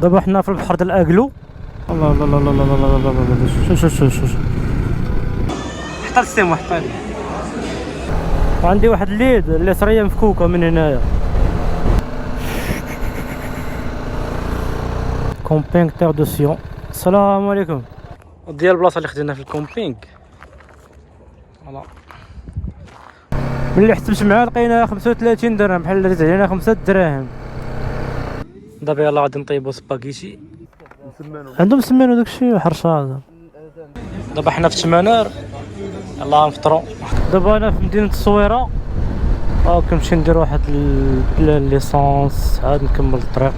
دابا حنا في البحر ديال اكلو. الله الله الله الله الله الله الله الله. شوف حتى السيم حتى لي. وعندي واحد الليد اللي سريه مفكوكه من هنايا. كومبينغ تير دو سيون. السلام عليكم. ديال البلاصه اللي خدينا في الكومبينغ فوالا. ملي حسبت معاه لقينا 35 درهم بحال ريت علينا 5 دراهم. دابا يلاه غادي نطيبو سباغيتي. عندهم سمانو داكشي حرشات. دابا حنا في تمانار يلاه نفطرو. دابا انا في مدينه الصويره كنمشي ندير واحد ليسونس عاد نكمل الطريق.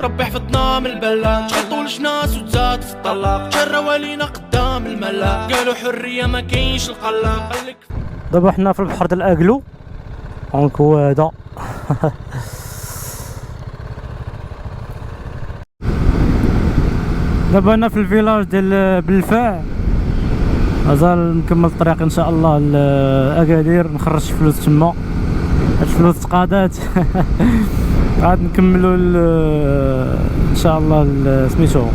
ربي حفظنا من البلا تغلطولش ناس وتزاد في الطلاق جرى والينا قدام الملا قالوا حريه ما كاينش القلا. دابا حنا في البحر ديال اكلو دونك هو هذا. دابا انا في الفيلاج ديال بلفاع مازال نكمل الطريق ان شاء الله لاكادير نخرج فلوس تما. هاد الفلوس تقادات. عاد نكملوا ان شاء الله سميتو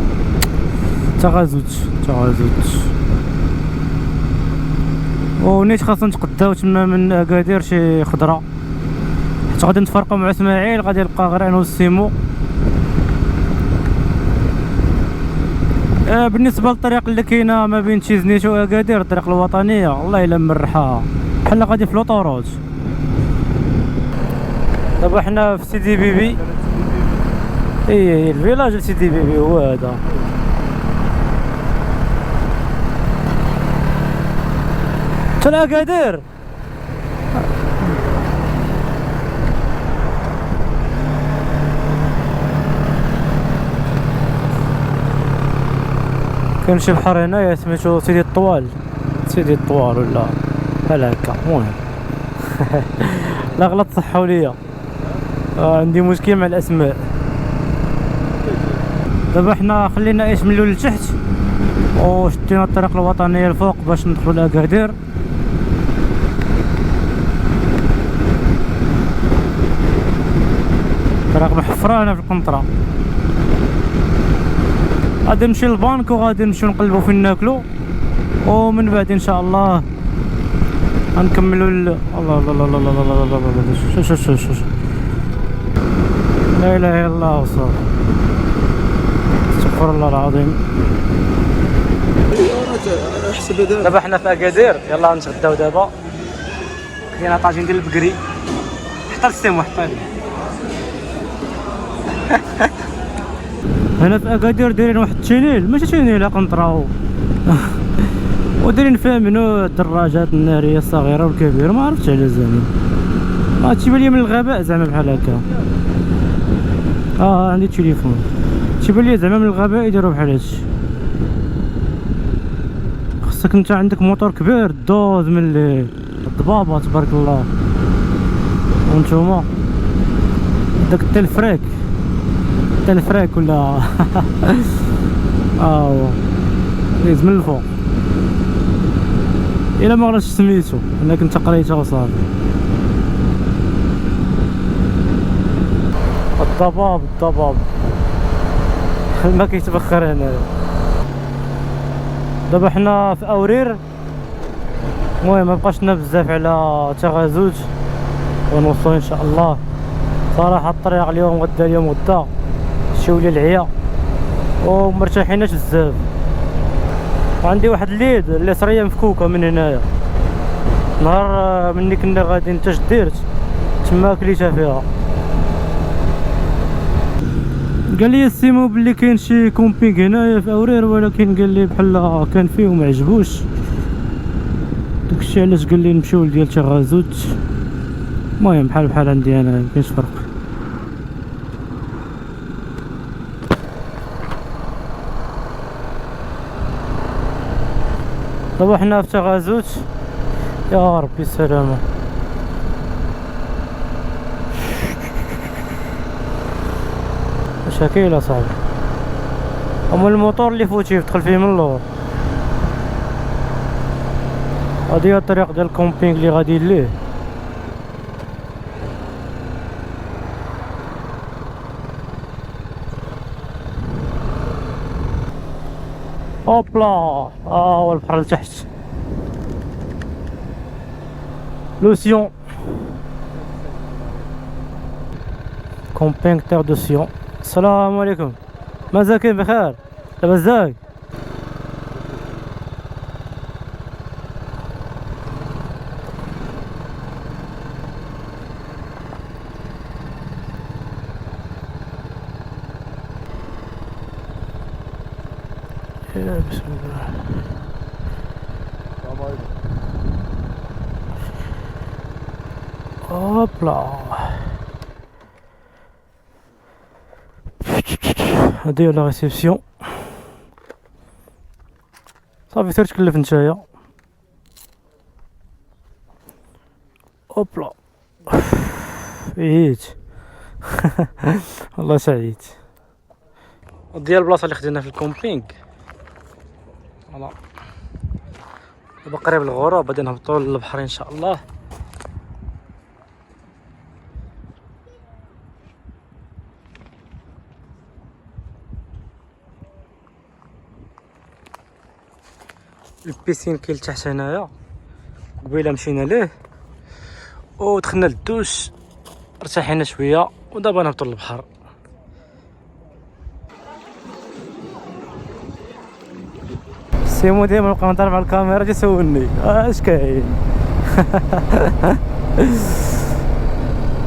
تغازوت. ونيت خاصنا نتقداو تما من اكادير شي خضره حيت غادي نتفرقوا مع اسماعيل. غادي يبقى غير انا والسيمو. بالنسبه للطريق اللي كاينه ما بين تشيزنيت واكادير الطريق الوطنيه والله الا مرحه بحال غادي في لوطوروت. دابا حنا في سيدي بيبي. اي الفيلاج ديال سيدي بيبي هو هذا. حتى لاكادير كاين شي بحر هنايا سميتو سيدي الطوال ولا بحال هكا. المهم لا غلط صحوا ليا. عندي مشكل مع الاسماء. دابا حنا خلينا ايش من اللول لتحت وشدينا الطريق الوطنيه الفوق باش ندخلوا لاكادير. طريق محفره هنا في القنطره. غادي نمشي للبانك وغادي نمشيو نقلبوا فين ناكلو ومن بعد ان شاء الله غنكملوا الله الله الله الله الله الله الله. شوف لا اله الا الله وصافي. استغفر الله العظيم. دابا حنا في اكادير يلاه نتغداو دابا. كاينه طاجين ديال البقري حتى السيم حتى لي. هنا في اكادير دايرين واحد التينيل ماشي تينيل قنطره ودايرين فيها منو الدراجات الناريه الصغيره والكبيره ما عرفتش على زعما. ما تيبان لي من الغباء زعما بحال هكا. عندي التليفون تيبان لي زعما من الغباء يديروا بحال هادشي. خصك انت عندك موتور كبير دوز من الضبابه تبارك الله. وانتوما داك التلفريك ولا هو دايز من الفوق. الا ما عرفتش سميتو انا كنت قريتها وصافي. الضباب ما كيتبخر هنايا. دابا حنا في اورير. المهم مبقاش لنا بزاف على تغازوت ونوصلوا ان شاء الله. صراحه الطريق اليوم غدا شويه العيا ومرتاحيناش بزاف. وعندي واحد الليد اللي سريه مفكوكه من هنايا. نهار مني كنا غاديين انت درت تما كليتها فيها. قال لي السيمو بلي كاين شي كومبينغ هنايا في اورير ولكن قال لي بحال كان فيه وما عجبوش داكشي علاش قال لي نمشيو لديال تغازوت. المهم بحال عندي انا مكاينش فرق. دابا حنا في تغازوت. يا ربي السلامه. شكيل صاحبي. اما الموتور اللي فوتي يدخل فيه من اللور. هادي هي الطريق ديال الكومبينغ اللي غادي ليه. اوبلا. هو البحر لتحت. لوسيون كومبينغ تيغ دو سيون. السلام عليكم، مازال كاين بخير؟ لاباس ازيك؟ يا بسم الله. هوبلا. هادي هي لا ريسبسيون. صافي سير تكلف نتايا. هوبلا عييت. والله سعيد. ديال البلاصه اللي خدينا في الكومبينغ. فوالا دابا قريب الغروب غادي نهبطوا للبحر ان شاء الله. البيسين كاين لتحت هنايا، قبيله مشينا ليه ودخلنا للدوش ارتاحينا شويه ودابا نهبطوا للبحر. سيمو ديما نبقى نهضر مع الكاميرا تيسولني اش كاين.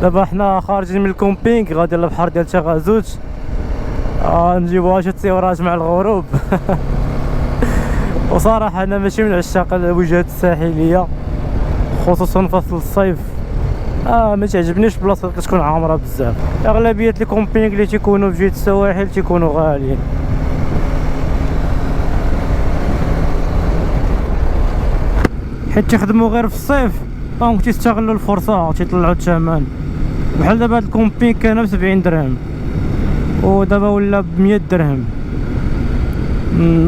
دابا حنا خارجين من الكومبينغ غادي للبحر ديال تاغازوت. نجيبوها شي تصويرات مع الغروب. وصراحه انا ماشي من عشاق الوجهات الساحليه خصوصا فصل الصيف. ما تعجبنيش بلاصه اللي كتكون عامره بزاف. اغلبيه لي كومبينغ اللي تيكونوا في جهه السواحل تيكونوا غاليين. حيت تيخدموا غير في الصيف دونك تيستغلوا الفرصه تيطلعوا الثمن. بحال دابا هاد الكومبينغ كان ب 70 درهم ودابا ولا ب 100 درهم.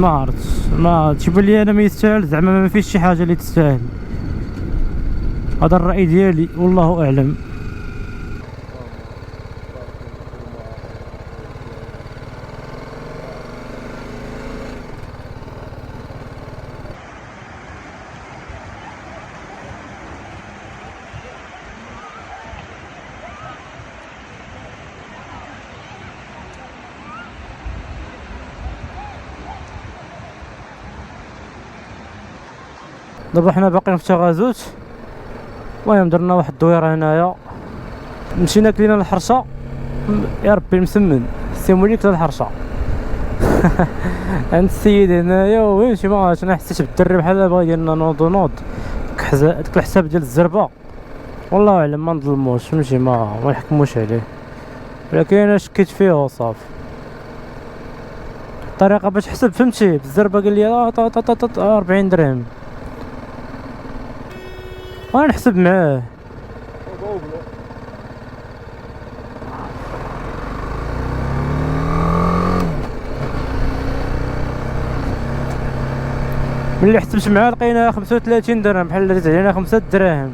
ما عرفتش، ما تيبان لي انا ما يستاهل، زعما ما فيش شي حاجه اللي تستاهل. هذا الراي ديالي والله اعلم. دابا حنا باقيين في تاغازوت. المهم درنا واحد الدويره هنايا، مشينا كلينا الحرشه. يا ربي مسمن سيمولي كلا الحرشه. عند السيد هنايا ويمشي ما عرفتش، انا حسيت بالدري بحال بغا يديرنا نوض داك الحساب ديال الزربه. والله اعلم ما نظلموش، فهمتي ما نحكموش عليه، ولكن انا شكيت فيه وصافي. الطريقه باش تحسب فهمتي بالزربه قال لي 40 درهم وانا نحسب معاه. ملي حسبت معاه لقينا 35 درهم بحال اللي زيد علينا 5 دراهم،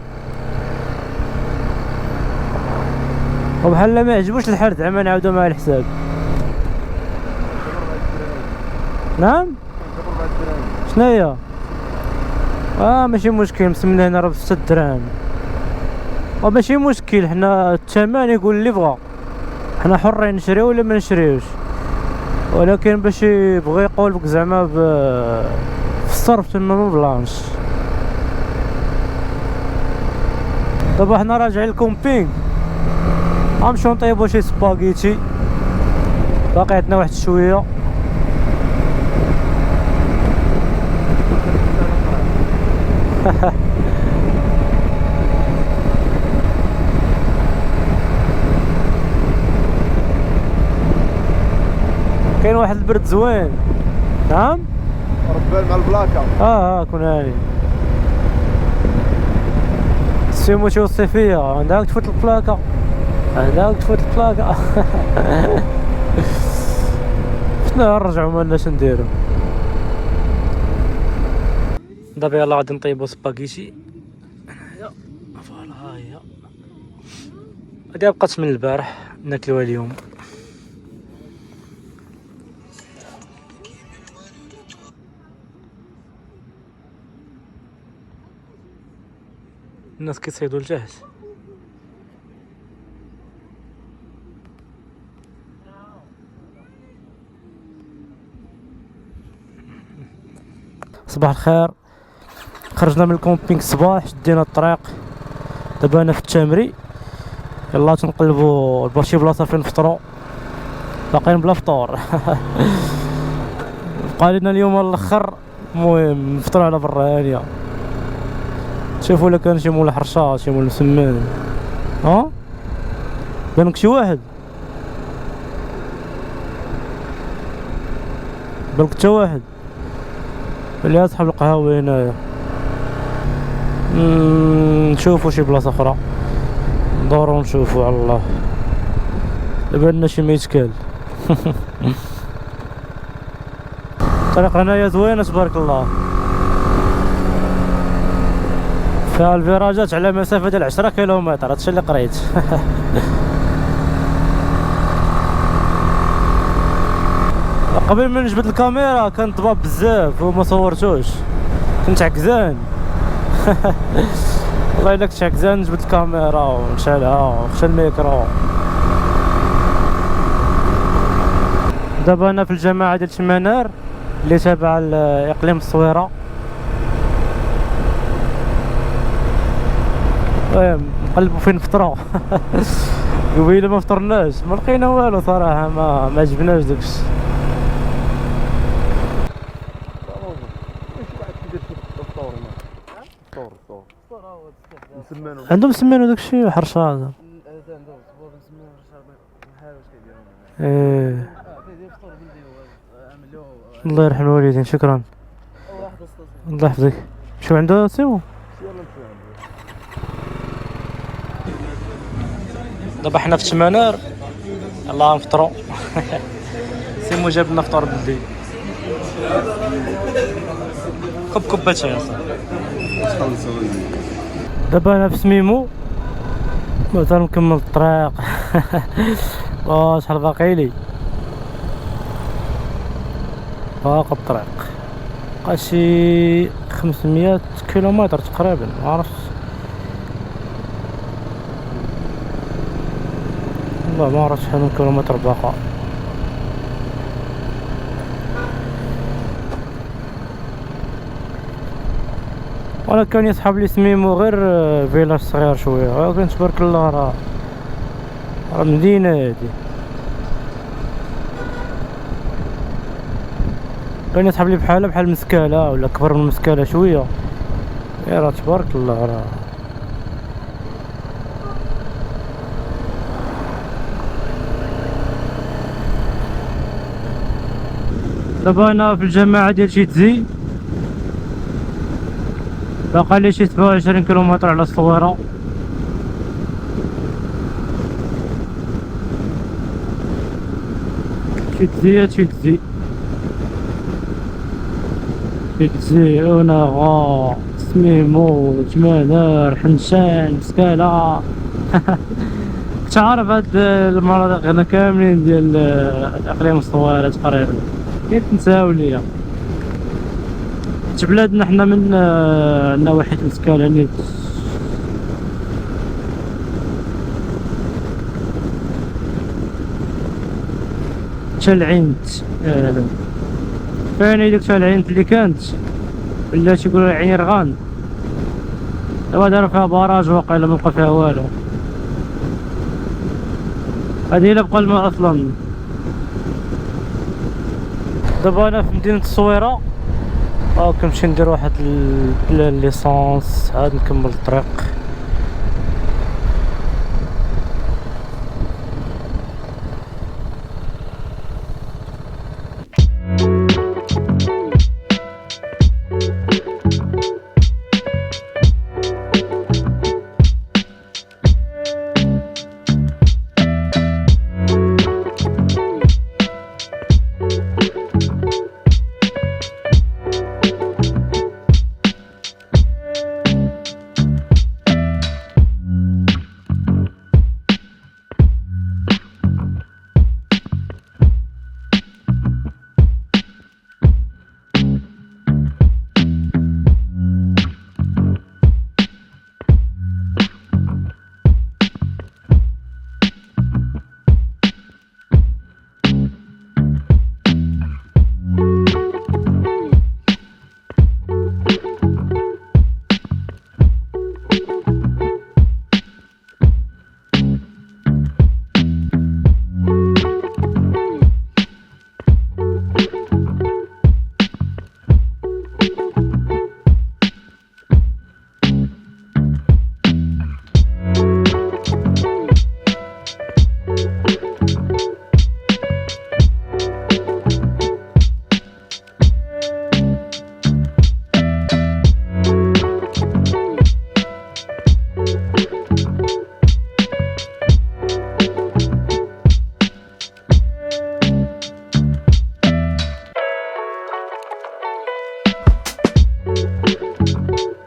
وبحال ما عجبوش الحال زعما نعاودو مع الحساب. نعم شناهي؟ ماشي مشكل، مسمن هنا راه ب6 دراهم وماشي مشكل. حنا الثمن يقول اللي بغا، حنا حرين نشريو ولا ما نشريوش، ولكن باش يبغي يقول لك زعما في الصرف تما ما بلانش. دابا حنا راجعين الكومبينغ غنمشيو نطيبو شي سباغيتي، باقي عندنا واحد شويه. كاين واحد البرد زوين. نعم ربال مع البلاكه. كون هاني السيموتي والصيفيه عندك تفوت البلاكه، عندك تفوت البلاكه. شنو نرجعو مالناش نديرو. دابا يلاه غادي نطيبو سباغيتي هنايا. فوالا ها هي هادي بقات من البارح ناكلوها اليوم. الناس كيصيدوا لتحت. صباح الخير، خرجنا من الكومبينغ الصباح، شدينا الطريق، دابا انا في التامري. يلا تنقلبوا شي بلاصه فين نفطروا، باقيين بلا فطور. بقى لنا اليوم الاخر، المهم نفطروا على برا هانيه. شوفوا الا كان شي مول حرشه، شي مول مسمان. ها بانك شي واحد، بالك تا واحد اللي اصحاب القهاوي هنايا. نشوفوا شي بلاصه اخرى، ندورو نشوفوا على الله. دابا لنا شي ما يتكال. الطريق هنايا زوينه تبارك الله، فيها الفيراجات على مسافه ديال 10 كيلومتر. هادشي اللي قريت. قبل ما نجبد الكاميرا كان ضباب بزاف وما صورتوش، كنت عكزان. والله الا كنت عكزان نجبد الكاميرا ونشالها وخشى الميكرو. دابا انا في الجماعه ديال شمانار اللي تابعه لاقليم الصويره. المهم نقلبوا فين نفطروا. قبيله ما فطرناش، ما لقينا والو صراحه، ما عجبناش داكشي. عندهم سمانو داكشي حرشه. ايه الله يرحم الوالدين. شكرا، الله يحفظك. شو عنده سيمو؟ دابا حنا في تمانار، يلاه نفطرو. سيمو جاب لنا فطور بلدي، كب شاي اصاحبي. دابا انا في سميمو، مازال نكمل الطريق. شحال باقي لي؟ باقي الطريق، بقى شي 500 كيلومتر تقريبا، معرفتش والله، ما عرفت شحال من كيلومتر باقا. وانا كان يسحب لي سميمو غير فيلاج صغير شويه، ولكن تبارك الله راه مدينه هادي. كان يسحب لي بحال مسكاله ولا كبر من مسكاله شويه. يا راه تبارك الله راه. دابا انا في الجماعه ديال شيتزي، باقا لي شي 27 كيلومتر على الصويره. شيتزي ونغا سميمو تمانار حنشان مسكاله. كنت عارف هاد المناطق هنا كاملين ديال اقليم الصويره تقريبا، كيف تنساو ليا. بلادنا حنا من نواحي مسكاله نيت. تلعينت، فين هيديك تلعينت اللي كانت، ولا تيقولوا عين رغان. دابا داروا فيها باراج واقيلا ما بقى فيها والو. هادي الا بقى الماء اصلا. دابا انا في مدينه الصويره، كنمشي ندير واحد الليسانس عاد نكمل الطريق.